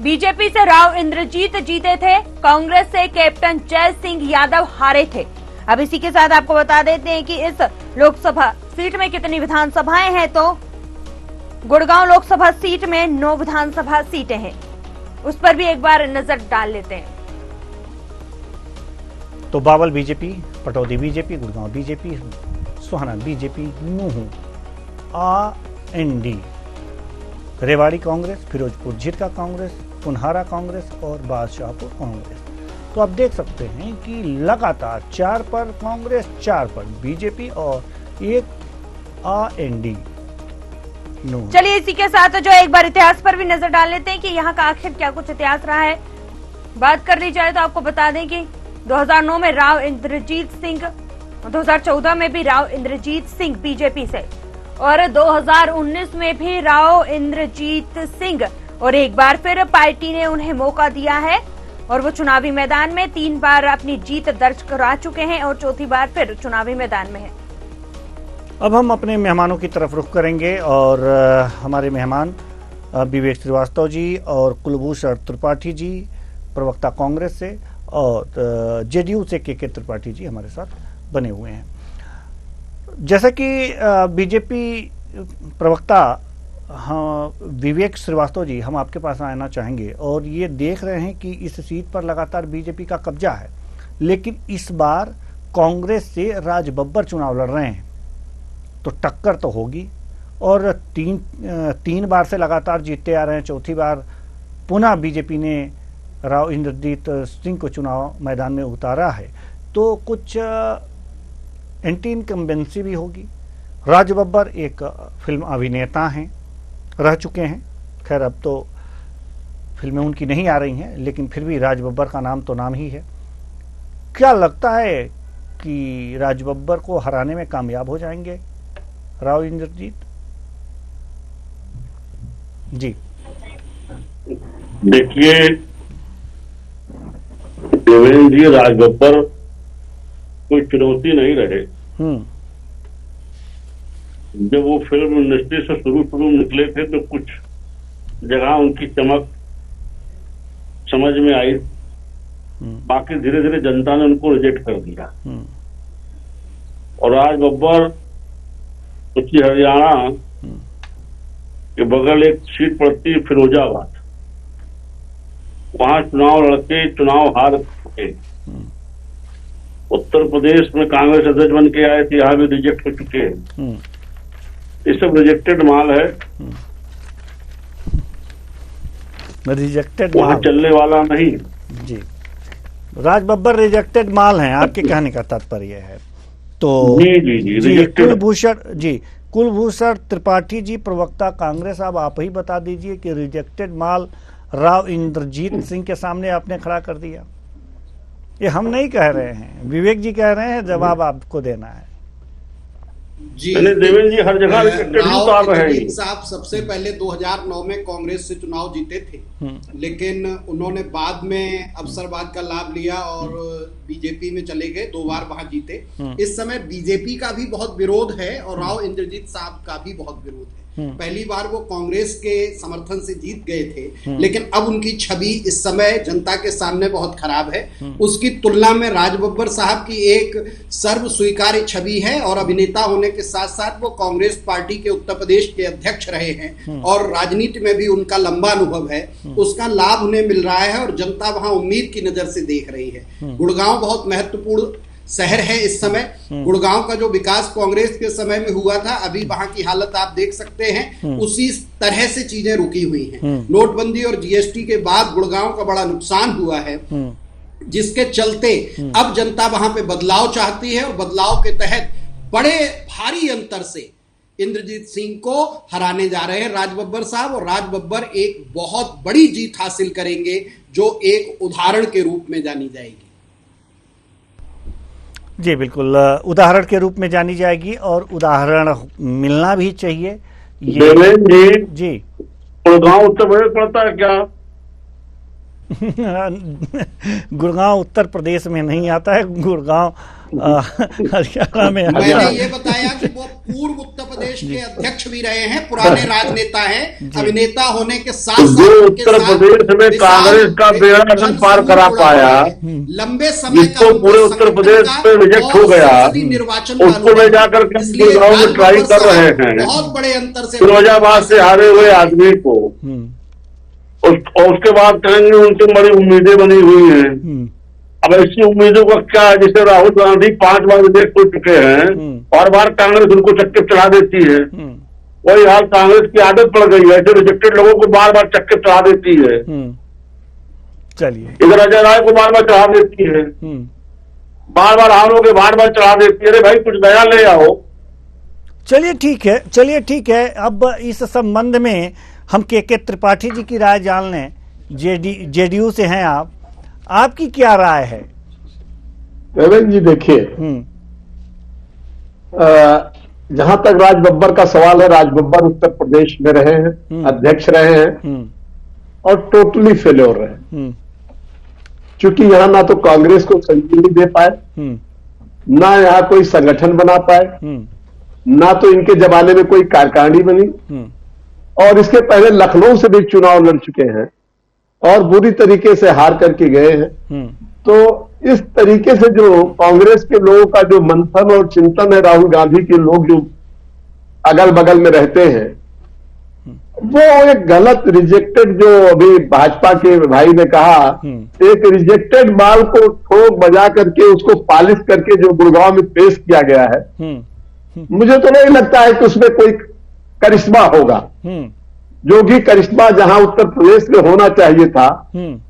बीजेपी से राव इंद्रजीत जीते थे, कांग्रेस से कैप्टन जय सिंह यादव हारे थे। अब इसी के साथ आपको बता देते हैं कि इस लोकसभा सीट में कितनी विधानसभाएं हैं, तो गुड़गांव लोकसभा सीट में 9 विधानसभा सीटें हैं। उस पर भी एक बार नजर डाल लेते हैं। तो Bawal BJP, Pataudi BJP, Gurgaon BJP, Sohna BJP, Nuh AND, Rewari Congress, Firozpur Jhirka Congress, Punhana Congress और बादशाहपुर कांग्रेस। तो आप देख सकते हैं कि लगातार 4 पर कांग्रेस, 4 पर बीजेपी और 1 AND। चलिए इसी के साथ जो एक बार इतिहास पर भी नजर डाल लेते हैं कि यहाँ का आखिर क्या कुछ इतिहास रहा है। बात कर ली जाए तो आपको बता दें कि 2009 में राव इंद्रजीत सिंह, 2014 में भी राव इंद्रजीत सिंह बीजेपी से, और 2019 में भी राव इंद्रजीत सिंह, और एक बार फिर पार्टी ने उन्हें मौका दिया है और वो चुनावी मैदान में 3 बार अपनी जीत दर्ज करा चुके हैं और चौथी बार फिर चुनावी मैदान में है। अब हम अपने मेहमानों की तरफ रुख करेंगे और हमारे मेहमान विवेक श्रीवास्तव जी और कुलभूषण त्रिपाठी जी, प्रवक्ता कांग्रेस से, और जेडीयू से के त्रिपाठी जी हमारे साथ बने हुए हैं। जैसा कि बीजेपी प्रवक्ता विवेक श्रीवास्तव जी, हम आपके पास आना चाहेंगे, और ये देख रहे हैं कि इस सीट पर लगातार बीजेपी का कब्जा है, लेकिन इस बार कांग्रेस से राज बब्बर चुनाव लड़ रहे हैं, तो टक्कर तो होगी। और तीन बार से लगातार जीतते आ रहे हैं, चौथी बार पुनः बीजेपी ने राव इंद्रजीत सिंह को चुनाव मैदान में उतारा है, तो कुछ एंटी इनकम्बेंसी भी होगी। राज बब्बर एक फिल्म अभिनेता हैं, रह चुके हैं, खैर अब तो फिल्में उनकी नहीं आ रही हैं, लेकिन फिर भी राज बब्बर का नाम तो नाम ही है। क्या लगता है कि राज बब्बर को हराने में कामयाब हो जाएंगे राव इंद्रजीत जी? देखिए देवेंद्र जी, राज बब्बर कोई चुनौती नहीं रहे। जब वो फिल्म इंडस्ट्री से शुरू निकले थे तो कुछ जगह उनकी चमक समझ में आई, बाकी धीरे धीरे जनता ने उनको रिजेक्ट कर दिया। और राज बब्बर उत्तरी हरियाणा के बगल एक सीट पड़ती है फिरोजाबाद, वहां चुनाव लड़के चुनाव हार चुके। उत्तर प्रदेश में कांग्रेस अध्यक्ष बन के आए थे, यहाँ भी रिजेक्ट हो चुके हैं। ये सब रिजेक्टेड माल है, रिजेक्टेड वहां चलने वाला नहीं जी। राज बब्बर रिजेक्टेड माल हैं, आपके कहने का तात्पर्य है। तो जी कुलभूषण त्रिपाठी जी, प्रवक्ता कांग्रेस, आप ही बता दीजिए कि रिजेक्टेड माल राव इंद्रजीत सिंह के सामने आपने खड़ा कर दिया। ये हम नहीं कह रहे हैं, विवेक जी कह रहे हैं, जवाब आपको देना है। जी देवेंद्र जी हर जगह राव इंद्रजीत साहब सबसे पहले 2009 में कांग्रेस से चुनाव जीते थे, लेकिन उन्होंने बाद में अवसरवाद का लाभ लिया और बीजेपी में चले गए, 2 बार वहां जीते। इस समय बीजेपी का भी बहुत विरोध है और राव इंद्रजीत साहब का भी बहुत विरोध है। पहली बार वो कांग्रेस के समर्थन से जीत गए थे, लेकिन अब उनकी छवि इस समय जनता के सामने बहुत खराब है। उसकी तुलना में राज बब्बर साहब की एक सर्व स्वीकार्य छवि है और अभिनेता होने के साथ साथ वो कांग्रेस पार्टी के उत्तर प्रदेश के अध्यक्ष रहे हैं और राजनीति में भी उनका लंबा अनुभव है, उसका लाभ उन्हें मिल रहा है और जनता वहां उम्मीद की नजर से देख रही है। गुड़गांव बहुत महत्वपूर्ण शहर है इस समय। गुड़गांव का जो विकास कांग्रेस के समय में हुआ था, अभी वहां की हालत आप देख सकते हैं, उसी तरह से चीजें रुकी हुई हैं। नोटबंदी और जीएसटी के बाद गुड़गांव का बड़ा नुकसान हुआ है, जिसके चलते अब जनता वहां पे बदलाव चाहती है और बदलाव के तहत बड़े भारी अंतर से इंद्रजीत सिंह को हराने जा रहे हैं राज बब्बर साहब, और राज बब्बर एक बहुत बड़ी जीत हासिल करेंगे जो एक उदाहरण के रूप में जानी जाएगी। जी बिल्कुल, उदाहरण के रूप में जानी जाएगी और उदाहरण मिलना भी चाहिए। जी गुड़गांव उत्तर प्रदेश पड़ता है क्या? गुड़गांव उत्तर प्रदेश में नहीं आता है, गुड़गांव हरियाणा में मैंने ये बताया कि वो पूर्व उत्तर प्रदेश के अध्यक्ष भी रहे हैं, पुराने राजनेता हैं, अभिनेता होने के साथ जो उत्तर प्रदेश में कांग्रेस का बेड़ा नहीं पार करा पाया, लंबे समय जिसको पूरे उत्तर प्रदेश में रिजेक्ट हो गया, उसको ले जाकर के चुनाव में ट्राई कर रहे हैं। बहुत बड़े अंतर से फिरोजाबाद से हारे हुए आदमी को और उसके बाद कहेंगे उनसे बड़ी उम्मीदें बनी हुई हैं। अब ऐसी उम्मीदों का क्या है? जैसे राहुल गांधी 5 बार रिजेक्ट हो चुके हैं, बार बार कांग्रेस उनको चक्के चढ़ा देती है। वही हाल कांग्रेस की आदत पड़ गई है, ऐसे रिजेक्टेड लोगों को बार बार चक्के चढ़ा देती है। चलिए, इधर अजय राय को बार बार चढ़ा देती है, बार बार हारोगे बार बार चढ़ा देती है। अरे भाई कुछ नया ले आओ। चलिए ठीक है। अब इस संबंध में हम के त्रिपाठी जी की राय जान लें। जेडीयू से हैं आप, आपकी क्या राय है? देवेंद्र जी देखिए, जहां तक राज बब्बर का सवाल है, राज बब्बर उत्तर प्रदेश में रहे हैं, अध्यक्ष रहे हैं और टोटली फेल्योर रहे। क्योंकि यहां ना तो कांग्रेस को संजीवनी दे पाए, ना यहां कोई संगठन बना पाए, ना तो इनके जमाने में कोई कार्यकारिणी बनी, और इसके पहले लखनऊ से भी चुनाव लड़ चुके हैं और बुरी तरीके से हार करके गए हैं। तो इस तरीके से जो कांग्रेस के लोगों का जो मंथन और चिंतन है, राहुल गांधी के लोग जो अगल बगल में रहते हैं, वो एक गलत रिजेक्टेड, जो अभी भाजपा के भाई ने कहा, एक रिजेक्टेड माल को ठोक बजा करके उसको पालिश करके जो गुड़गांव में पेश किया गया है, मुझे तो नहीं लगता है कि उसमें कोई करिश्मा होगा। जो कि करिश्मा जहां उत्तर प्रदेश में होना चाहिए था,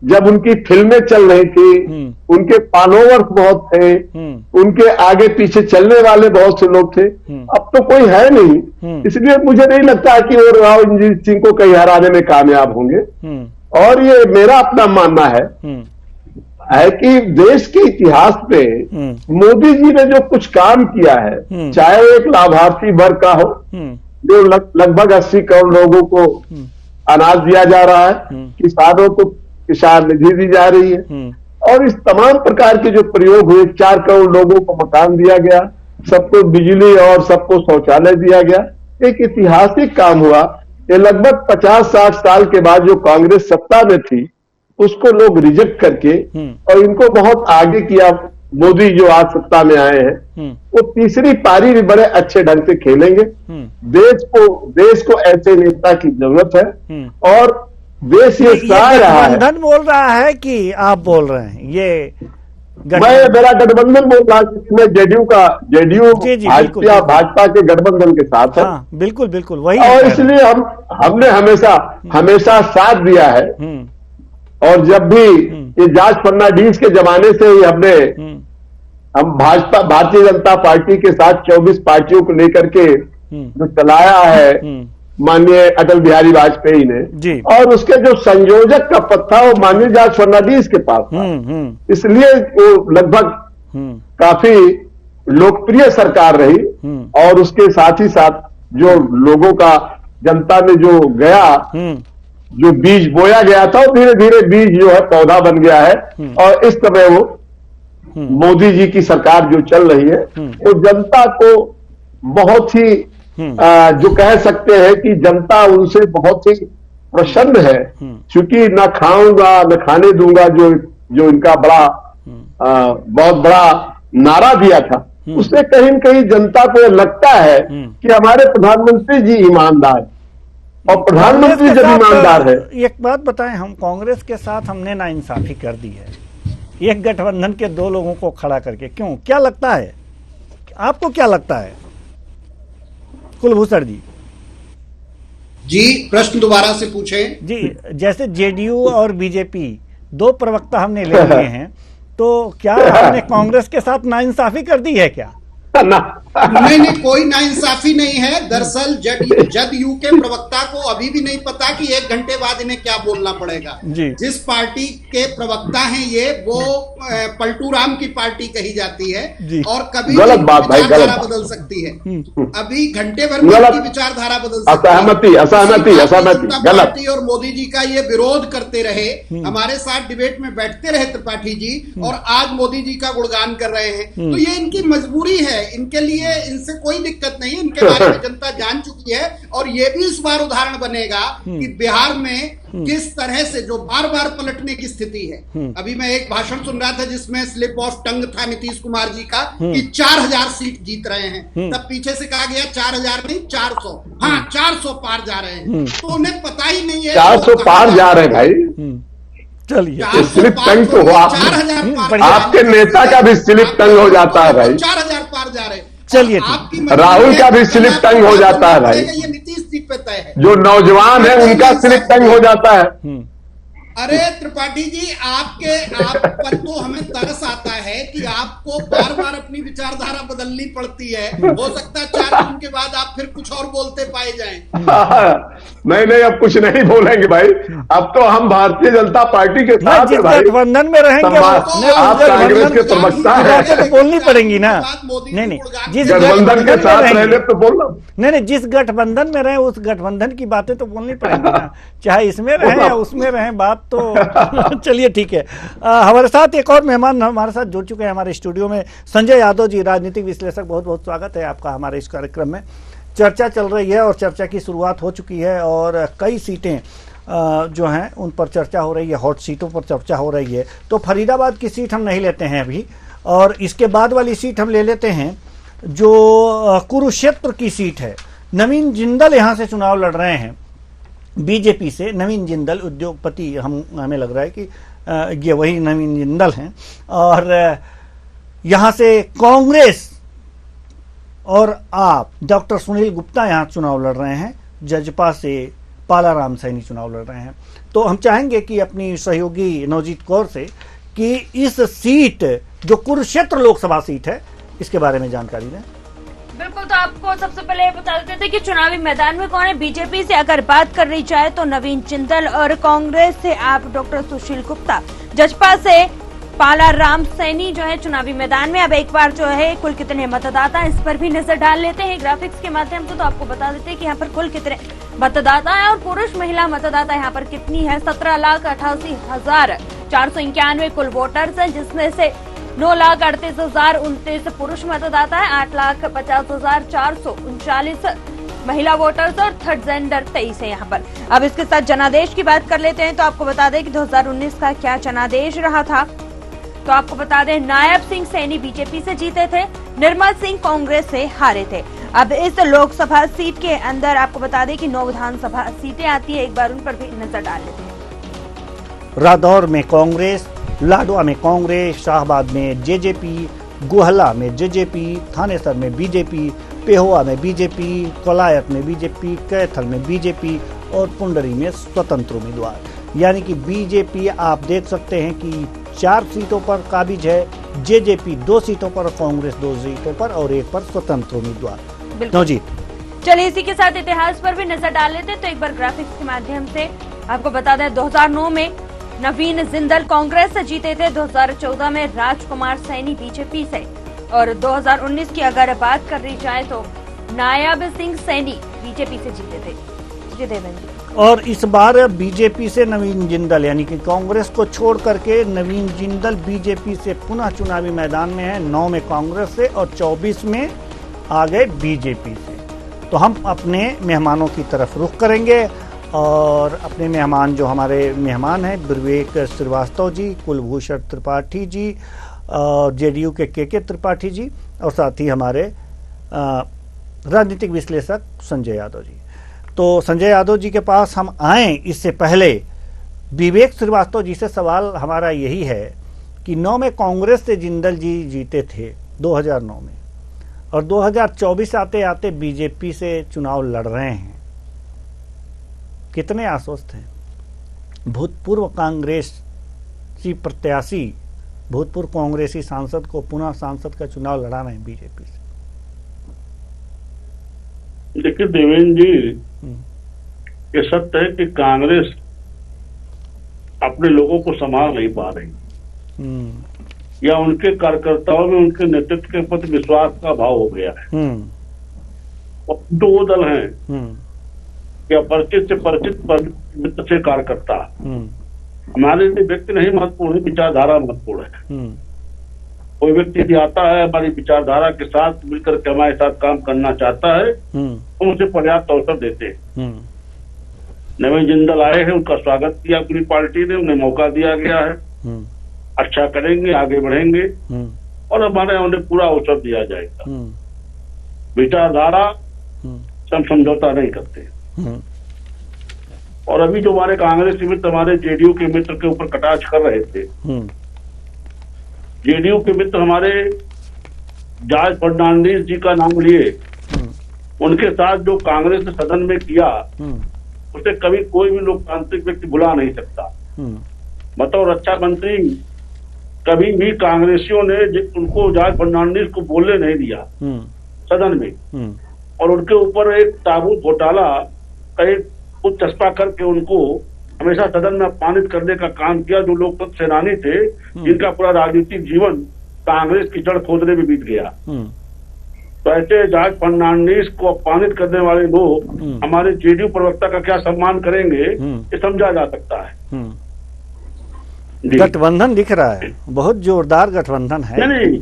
जब उनकी फिल्में चल रही थी, उनके फॉलोवर्स बहुत थे, उनके आगे पीछे चलने वाले बहुत से लोग थे, अब तो कोई है नहीं। इसलिए मुझे नहीं लगता कि वो राव इंद्रजीत सिंह को कहीं हराने में कामयाब होंगे। और ये मेरा अपना मानना है कि देश के इतिहास पे मोदी जी ने जो कुछ काम किया है, चाहे वो एक लाभार्थी वर्ग का हो, जो लगभग 80 करोड़ लोगों को अनाज दिया जा रहा है, किसानों को किसान निधि दी जा रही है, और इस तमाम प्रकार के जो प्रयोग हुए, 4 करोड़ लोगों को मकान दिया गया, सबको बिजली और सबको शौचालय दिया गया, एक ऐतिहासिक काम हुआ। ये लगभग 50-60 साल के बाद जो कांग्रेस सत्ता में थी, उसको लोग रिजेक्ट करके और इनको बहुत आगे किया। मोदी जो आज सत्ता में आए हैं, वो तीसरी पारी भी बड़े अच्छे ढंग से खेलेंगे। देश को ऐसे नेता की जरूरत है, और देश ये चाह रहा है। गठबंधन बोल रहा है कि आप बोल रहे हैं? ये मेरा गठबंधन बोल रहा है, जिसमें जेडीयू भाजपा के गठबंधन के साथ है। बिल्कुल वही। और इसलिए हमने हमेशा साथ दिया है। और जब भी ये जॉर्ज फर्नांडिस के जमाने से ही हम भारतीय जनता पार्टी के साथ 24 पार्टियों को लेकर के जो चलाया है माननीय अटल बिहारी वाजपेयी ने, और उसके जो संयोजक का पद था वो माननीय जॉर्ज फर्नांडिस के पास था। इसलिए वो लगभग काफी लोकप्रिय सरकार रही, और उसके साथ ही साथ जो लोगों का जनता में जो गया, जो बीज बोया गया था, वो धीरे धीरे बीज जो है पौधा बन गया है। और इस समय वो मोदी जी की सरकार जो चल रही है, वो जनता को बहुत ही जो कह सकते हैं कि जनता उनसे बहुत ही प्रसन्न है। क्योंकि न खाऊंगा न खाने दूंगा, जो इनका बहुत बड़ा नारा दिया था, उससे कहीं न कहीं जनता को लगता है कि हमारे प्रधानमंत्री जी ईमानदार, और प्रधानमंत्री जब ईमानदार है। एक बात बताएं, हम कांग्रेस के साथ हमने नाइंसाफी कर दी है, एक गठबंधन के 2 लोगों को खड़ा करके। क्यों, क्या लगता है आपको? क्या लगता है कुलभूषण जी? जी प्रश्न दोबारा से पूछें। जी, जैसे जेडीयू और बीजेपी 2 प्रवक्ता हमने ले लिए हैं, तो क्या हमने कांग्रेस के साथ नाइंसाफी कर दी है क्या? नहीं, कोई नाइंसाफी नहीं है। दरअसल जदयू के प्रवक्ता को अभी भी नहीं पता कि 1 घंटे बाद इन्हें क्या बोलना पड़ेगा। जिस पार्टी के प्रवक्ता हैं ये, वो पलटू राम की पार्टी कही जाती है और कभी गलत बात भाई, विचारधारा बदल सकती है। अभी घंटे भर में की विचारधारा बदल सकती है। असहमति पार्टी और मोदी जी का ये विरोध करते रहे, हमारे साथ डिबेट में बैठते रहे त्रिपाठी जी, और आज मोदी जी का गुणगान कर रहे हैं। तो ये इनकी मजबूरी है, इनके लिए इनसे कोई दिक्कत नहीं है। इनके बारे में जनता जान चुकी है और ये भी इस बार उदाहरण बनेगा कि बिहार में किस तरह से जो बार बार पलटने की स्थिति है। अभी मैं एक भाषण सुन रहा था जिसमें स्लिप ऑफ टंग था नीतीश कुमार जी का कि 4000 सीट जीत रहे हैं। तब पीछे से कहा गया 4000 नहीं 400, हाँ 400 पार जा रहे हैं। तो उन्हें पता ही नहीं है 400 पार जा रहे हैं भाई। चलिए, स्लिप टंग तो हुआ, आपके नेता का भी स्लिप टंग हो जाता है भाई। 4000 पार जा रहे हैं। चलिए, राहुल का भी स्लिप टंग हो जाता है भाई। ये नीतीश जी पे तय है। जो नौजवान है उनका स्लिप टंग हो जाता है। अरे त्रिपाठी जी, आप पर तो हमें तरस आता है कि आपको बार बार अपनी विचारधारा बदलनी पड़ती है। हो सकता है 4 दिन के बाद आप फिर कुछ और बोलते पाए जाएं। नहीं, अब कुछ नहीं बोलेंगे भाई। अब तो हम भारतीय जनता पार्टी के साथ है भाई। गठबंधन में रहेंगे, आप कांग्रेस के प्रवक्ता है, तो बोलनी पड़ेंगी ना। नहीं, जिस गठबंधन के साथ रहने तो बोलना। नहीं, जिस गठबंधन में रहे उस गठबंधन की बातें तो बोलनी पड़ेंगी ना, चाहे इसमें रहे या उसमें रहे। बात तो चलिए ठीक है। हमारे साथ एक और मेहमान हमारे साथ जुड़ चुके हैं हमारे स्टूडियो में, संजय यादव जी, राजनीतिक विश्लेषक। बहुत बहुत स्वागत है आपका हमारे इस कार्यक्रम में। चर्चा चल रही है और चर्चा की शुरुआत हो चुकी है और कई सीटें जो हैं उन पर चर्चा हो रही है, हॉट सीटों पर चर्चा हो रही है। तो फरीदाबाद की सीट हम नहीं लेते हैं अभी, और इसके बाद वाली सीट हम ले लेते हैं जो कुरुक्षेत्र की सीट है। नवीन जिंदल यहाँ से चुनाव लड़ रहे हैं बीजेपी से। नवीन जिंदल उद्योगपति, हमें लग रहा है कि ये वही नवीन जिंदल हैं। और यहाँ से कांग्रेस और आप डॉक्टर सुनील गुप्ता यहाँ चुनाव लड़ रहे हैं। जजपा से पालाराम सैनी चुनाव लड़ रहे हैं। तो हम चाहेंगे कि अपनी सहयोगी नवजीत कौर से कि इस सीट जो कुरुक्षेत्र लोकसभा सीट है इसके बारे में जानकारी दें। बिल्कुल, तो आपको सबसे पहले बता देते थे कि चुनावी मैदान में कौन है। बीजेपी से अगर बात कर रही जाए तो नवीन जिंदल, और कांग्रेस से आप डॉक्टर सुशील गुप्ता, जजपा से पालाराम सैनी जो है चुनावी मैदान में। अब एक बार जो है कुल कितने मतदाता, इस पर भी नजर डाल लेते हैं ग्राफिक्स के माध्यम से। तो आपको बता देते हैं कि यहाँ पर कुल कितने मतदाता है और पुरुष महिला मतदाता यहाँ पर कितनी है। 17,88,491 कुल वोटर्स हैं, जिसमें से 9,38,029 पुरुष मतदाता है, 8,50,439 महिला वोटर्स और थर्ड जेंडर 23 है यहाँ पर। अब इसके साथ जनादेश की बात कर लेते हैं। तो आपको बता दें कि 2019 का क्या जनादेश रहा था। तो आपको बता दें, नायब सिंह सैनी बीजेपी से जीते थे, निर्मल सिंह कांग्रेस से हारे थे। अब इस लोकसभा सीट के अंदर आपको बता दें कि 9 विधानसभा सीटें आती है, एक बार उन पर भी नजर डाल लेते हैं। रादौर में कांग्रेस, लाडवा में कांग्रेस, शाहबाद में जेजेपी, गुहला में जेजेपी, थानेसर में बीजेपी, पेहोवा में बीजेपी, कोलायत में बीजेपी, कैथल में बीजेपी और पुंडरी में स्वतंत्र उम्मीदवार। यानी कि बीजेपी आप देख सकते हैं कि 4 सीटों पर काबिज है, जेजेपी 2 सीटों पर, कांग्रेस 2 सीटों पर और 1 पर स्वतंत्र उम्मीदवार। जी चलिए, इसी के साथ इतिहास पर भी नजर डाल लेते हैं। तो एक बार ग्राफिक्स के माध्यम से आपको बता दें, 2009 में नवीन जिंदल कांग्रेस से जीते थे, 2014 में राजकुमार सैनी बीजेपी से, और 2019 की अगर बात कर रही जाए तो नायब सिंह सैनी बीजेपी से जीते थे। जी देवेंद्र। और इस बार बीजेपी से नवीन जिंदल, यानी कि कांग्रेस को छोड़ करके नवीन जिंदल बीजेपी से पुनः चुनावी मैदान में है। 9 में कांग्रेस से और 24 में आ गए बीजेपी से। तो हम अपने मेहमानों की तरफ रुख करेंगे और अपने मेहमान जो हमारे मेहमान हैं, विवेक श्रीवास्तव जी, कुलभूषण त्रिपाठी जी, जेडीयू के त्रिपाठी जी, और साथ ही हमारे राजनीतिक विश्लेषक संजय यादव जी। तो संजय यादव जी के पास हम आए इससे पहले विवेक श्रीवास्तव जी से सवाल हमारा यही है कि 9 में कांग्रेस से जिंदल जी जीते थे 2009 में, और 2024 आते आते बीजेपी से चुनाव लड़ रहे हैं। कितने आश्वस्त हैं? भूतपूर्व कांग्रेसी प्रत्याशी, भूतपूर्व कांग्रेसी सांसद को पुनः सांसद का चुनाव लड़ा रहे हैं बीजेपी से। देखिए देवेंद्र जी, ये सत्य है कि कांग्रेस अपने लोगों को संभाल नहीं पा रही या उनके कार्यकर्ताओं में उनके नेतृत्व के प्रति विश्वास का अभाव हो गया है। और तो वो दल हैं या परिचित से परिचित से कार्यकर्ता, हमारे लिए व्यक्ति नहीं महत्वपूर्ण है, विचारधारा महत्वपूर्ण है। कोई व्यक्ति यदि आता है हमारी विचारधारा के साथ मिलकर के हमारे साथ काम करना चाहता है, हम उसे पर्याप्त अवसर देते हैं। नवीन जिंदल आए हैं, उनका स्वागत किया पूरी पार्टी ने, उन्हें मौका दिया गया है, अच्छा करेंगे, आगे बढ़ेंगे और हमारे उन्हें पूरा अवसर दिया जाएगा। विचारधारा हम समझौता नहीं करते। और अभी जो हमारे कांग्रेस के मित्र हमारे जेडीयू के मित्र के ऊपर कटाक्ष कर रहे थे, जेडीयू के मित्र हमारे जॉर्ज फर्नांडिस जी का नाम लिए, उनके साथ जो कांग्रेस ने सदन में किया उसे कभी कोई भी लोकतांत्रिक व्यक्ति भुला नहीं सकता। बतौर रक्षा मंत्री कभी भी कांग्रेसियों ने उनको जॉर्ज फर्नांडिस को बोलने नहीं दिया सदन में, और उनके ऊपर एक ताबूत घोटाला का एक चस्पा करके उनको हमेशा सदन में अपमानित करने का काम किया। जो लोकतंत्र सेनानी थे, जिनका पूरा राजनीतिक जीवन कांग्रेस की जड़ खोदने में बीत गया, तो ऐसे जॉर्ज फर्नांडिस को अपमानित करने वाले लोग हमारे जेडीयू प्रवक्ता का क्या सम्मान करेंगे, ये समझा जा सकता है। गठबंधन दिख रहा है, बहुत जोरदार गठबंधन है। नहीं,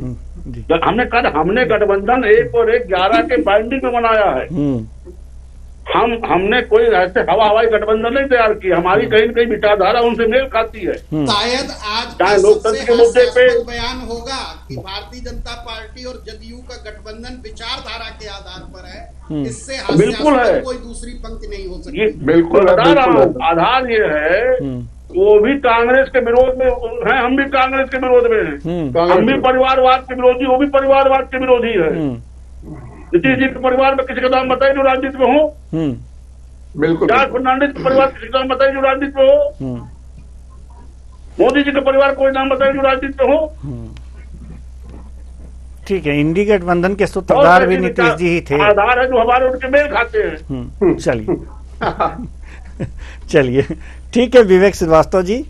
हमने गठबंधन 1 और 1 11 के बाइंडिंग में बनाया है। हमने कोई ऐसे हवाई गठबंधन नहीं तैयार किया। हमारी कहीं न कहीं विचारधारा उनसे मेल खाती है। शायद आज चाहे लोकतंत्र के मुद्दे पे बयान होगा कि भारतीय जनता पार्टी और जदयू का गठबंधन विचारधारा के आधार पर है। इससे बिल्कुल है, कोई दूसरी पंक्ति नहीं हो सकती। बिल्कुल आधार ये है, वो भी कांग्रेस के विरोध में है, हम भी कांग्रेस के विरोध में हैं। हम भी परिवारवाद के विरोधी, वो भी परिवारवाद के विरोधी है। नीतीश जी के परिवार में किसी का नाम बताइए जो राजनीति में हो। बिल्कुल। जॉर्ज फर्नांडिस के परिवार किसी का नाम बताइए जो राजनीति में हो। मोदी जी के परिवार कोई नाम बताइए जो राजनीति में हो। ठीक है, इंडी गठबंधन के सूत्रधार भी नीतीश जी ही थे। आधार है जो हमारे उनके मेल खाते हैं। चलिए चलिए, ठीक है विवेक श्रीवास्तव जी,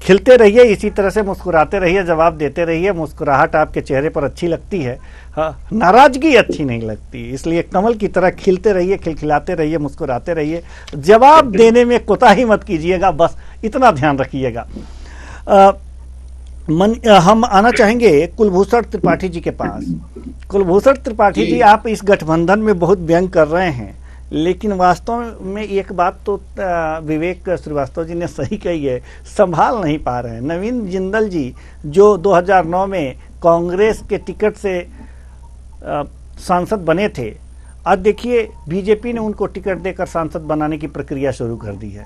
खिलते रहिए, इसी तरह से मुस्कुराते रहिए, जवाब देते रहिए। मुस्कुराहट आपके चेहरे पर अच्छी लगती है, नाराजगी अच्छी नहीं लगती, इसलिए कमल की तरह खिलते रहिए, खिलखिलाते रहिए, मुस्कुराते रहिए। जवाब देने में कोताही मत कीजिएगा, बस इतना ध्यान रखिएगा। हम आना चाहेंगे कुलभूषण त्रिपाठी जी के पास। कुलभूषण त्रिपाठी जी, आप इस गठबंधन में बहुत व्यंग कर रहे हैं, लेकिन वास्तव में एक बात तो विवेक श्रीवास्तव जी ने सही कही है, संभाल नहीं पा रहे हैं। नवीन जिंदल जी जो 2009 में कांग्रेस के टिकट से सांसद बने थे, आज देखिए बीजेपी ने उनको टिकट देकर सांसद बनाने की प्रक्रिया शुरू कर दी है।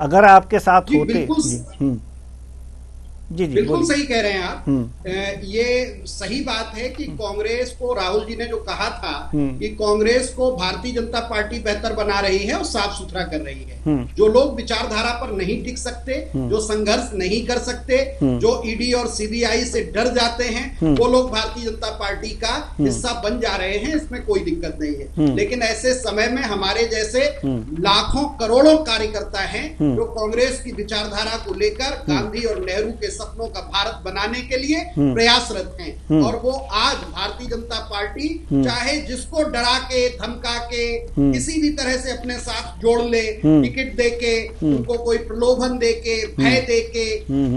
अगर आपके साथ होते जी बिल्कुल सही कह रहे हैं आप। ये सही बात है कि कांग्रेस को राहुल जी ने जो कहा था कि कांग्रेस को भारतीय जनता पार्टी बेहतर बना रही है और साफ सुथरा कर रही है। जो लोग विचारधारा पर नहीं टिक सकते, जो संघर्ष नहीं कर सकते, जो ईडी और सीबीआई से डर जाते हैं, वो लोग भारतीय जनता पार्टी का हिस्सा बन जा रहे हैं, इसमें कोई दिक्कत नहीं है। लेकिन ऐसे समय में हमारे जैसे लाखों करोड़ों कार्यकर्ता हैं जो कांग्रेस की विचारधारा को लेकर गांधी और नेहरू के सपनों का भारत बनाने के लिए प्रयासरत हैं। और वो आज भारतीय जनता पार्टी चाहे जिसको डरा के, धमका के, किसी भी तरह से अपने साथ जोड़ ले, टिकट देके, उनको कोई प्रलोभन देके, भय देके,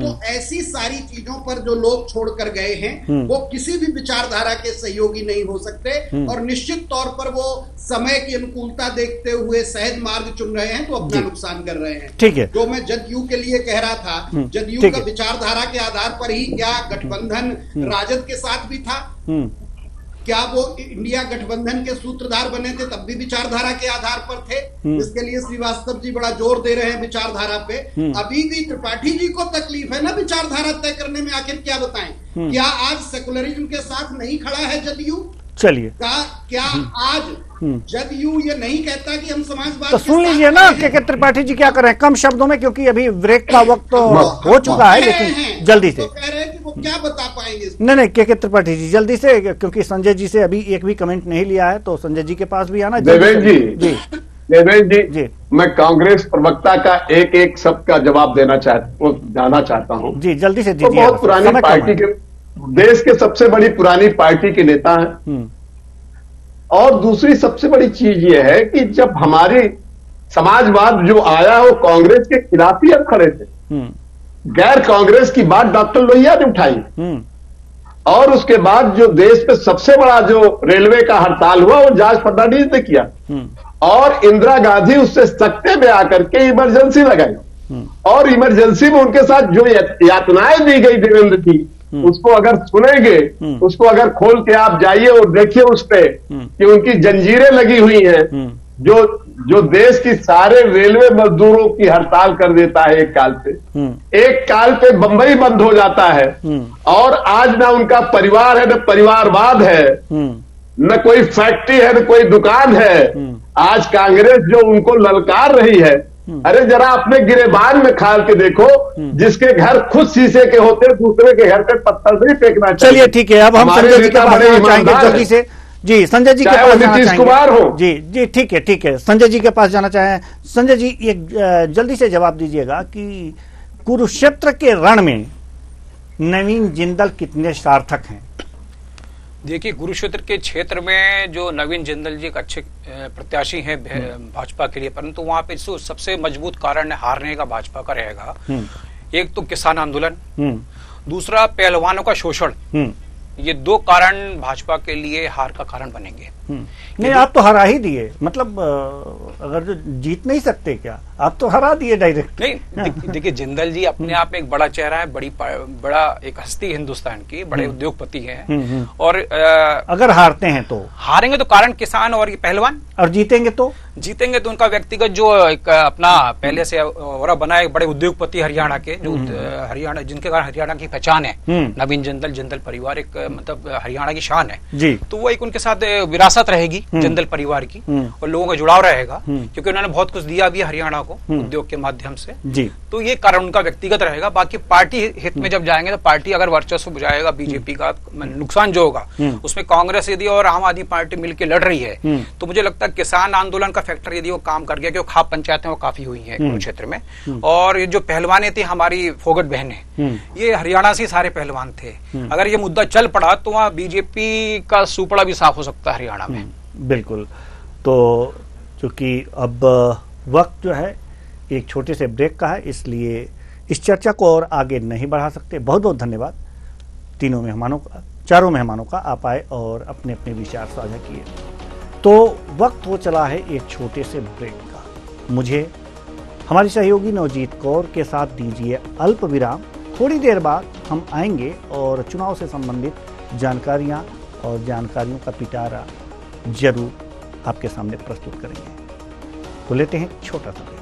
तो ऐसी सारी चीजों पर जो लोग छोड़कर गए हैं वो किसी भी विचारधारा के सहयोगी नहीं हो सकते। और निश्चित तौर पर वो समय की अनुकूलता देखते हुए सहज मार्ग चुन रहे हैं, तो अपना नुकसान कर रहे हैं। ठीक है, जो मैं जदयू के लिए कह रहा था, जदयू का विचारधारा के आधार पर ही क्या गठबंधन राजद के साथ भी था? क्या वो इंडिया गठबंधन के सूत्रधार बने थे तब भी विचारधारा के आधार पर थे? इसके लिए श्रीवास्तव जी बड़ा जोर दे रहे हैं विचारधारा पे। अभी भी त्रिपाठी जी को तकलीफ है ना विचारधारा तय करने में। आखिर क्या बताएं, क्या आज सेकुलरिज्म के साथ नहीं खड़ा है जदयू? चलिए क्या आज जदयू ये नहीं कहता कि हम समाजवाद तो सुन लीजिए ना के त्रिपाठी जी क्या कर रहे हैं कम शब्दों में, क्योंकि अभी ब्रेक का वक्त तो हो चुका है, लेकिन जल्दी से कह रहे हैं कि वो क्या बता पाएंगे। नहीं के त्रिपाठी जी जल्दी से, क्योंकि संजय जी से अभी एक भी कमेंट नहीं लिया है, तो संजय जी के पास भी आना। देवेंद्र जी, मैं कांग्रेस प्रवक्ता का एक शब्द का जवाब जाना चाहता हूँ जी, जल्दी से दीजिए। तो बहुत पुरानी पार्टी के, देश के सबसे बड़ी पुरानी पार्टी के नेता हैं, और दूसरी सबसे बड़ी चीज ये है कि जब हमारी समाजवाद जो आया वो कांग्रेस के खिलाफ ही अब खड़े थे, गैर कांग्रेस की बात डॉक्टर लोहिया ने उठाई, और उसके बाद जो देश पे सबसे बड़ा जो रेलवे का हड़ताल हुआ वो जॉर्ज फर्नांडिस ने किया, और इंदिरा गांधी उससे सकते में आकर के इमरजेंसी लगाई, और इमरजेंसी में उनके साथ जो यातनाएं दी गई देवेंद्र जी, उसको अगर सुनेंगे, उसको अगर खोल के आप जाइए और देखिए उस पे कि उनकी जंजीरें लगी हुई हैं, जो देश की सारे रेलवे मजदूरों की हड़ताल कर देता है एक काल पे बंबई बंद हो जाता है, और आज ना उनका परिवार है, न परिवारवाद है, न कोई फैक्ट्री है, न कोई दुकान है। आज कांग्रेस जो उनको ललकार रही है, अरे जरा अपने गिरेबान में खाल के देखो, जिसके घर खुद शीशे के होते दूसरे के घर पे पत्थर नहीं फेंकना चाहिए। चलिए ठीक है, अब हम संजय जी के पास जाना चाहेंगे जल्दी से। जी संजय जी के पास जाना नीतीश कुमार हो। जी ठीक है, संजय जी के पास जाना चाहें। संजय जी एक जल्दी से जवाब दीजिएगा कि कुरुक्षेत्र के रण में नवीन जिंदल कितने सार्थक हैं? देखिए, कुरुक्षेत्र के क्षेत्र में जो नवीन जिंदल जी एक अच्छे प्रत्याशी हैं भाजपा के लिए, परंतु वहां पे सबसे मजबूत कारण हारने का भाजपा का रहेगा। एक तो किसान आंदोलन, दूसरा पहलवानों का शोषण। ये दो कारण भाजपा के लिए हार का कारण बनेंगे। नहीं, आप तो हरा ही दिए, मतलब अगर जो जीत नहीं सकते क्या, आप तो हरा दिए डायरेक्ट। नहीं, देखिए जिंदल जी अपने आप में एक बड़ा चेहरा है, बड़ा एक हस्ती हिंदुस्तान की, बड़े उद्योगपति हैं, और अगर हारते हैं तो हारेंगे तो कारण किसान और ये पहलवान, और जीतेंगे तो उनका व्यक्तिगत जो एक अपना पहले से और बना एक बड़े उद्योगपति हरियाणा के, जो हरियाणा जिनके कारण हरियाणा की पहचान है, नवीन जिंदल परिवार एक मतलब हरियाणा की शान है जी। तो वो एक उनके साथ विरासत रहेगी जिंदल परिवार की, और लोगों का जुड़ाव रहेगा, क्योंकि उन्होंने बहुत कुछ दिया भी हरियाणा को उद्योग के माध्यम से जी। तो ये कारण उनका व्यक्तिगत रहेगा। बाकी पार्टी हित में जब जाएंगे तो पार्टी अगर वर्चस्व जाएगा, बीजेपी का नुकसान जो होगा उसमें कांग्रेस यदि और आम आदमी पार्टी मिलकर लड़ रही है, तो मुझे लगता है किसान आंदोलन का फैक्टर यदि वो काम कर गया, क्योंकि खाप पंचायतें वो काफी हुई है कुरुक्षेत्र में, और ये जो पहलवानें थी हमारी फोगट बहनें, ये हरियाणा से सारे पहलवान थे। अगर ये मुद्दा चल पड़ा तो वहाँ बीजेपी का सुपड़ा भी साफ हो सकता है हरियाणा में। बिल्कुल। तो चूंकि अब वक्त जो है एक छोटे से ब्रेक का है, इसलिए इस चर्चा को और आगे नहीं बढ़ा सकते। बहुत बहुत धन्यवाद चारों मेहमानों का, आप आए और अपने अपने विचार साझा किए। तो वक्त हो चला है एक छोटे से ब्रेक का। मुझे हमारी सहयोगी नवजीत कौर के साथ दीजिए अल्प विराम। थोड़ी देर बाद हम आएंगे और चुनाव से संबंधित जानकारियां और जानकारियों का पिटारा जरूर आपके सामने प्रस्तुत करेंगे। तो लेते हैं छोटा सा ब्रेक।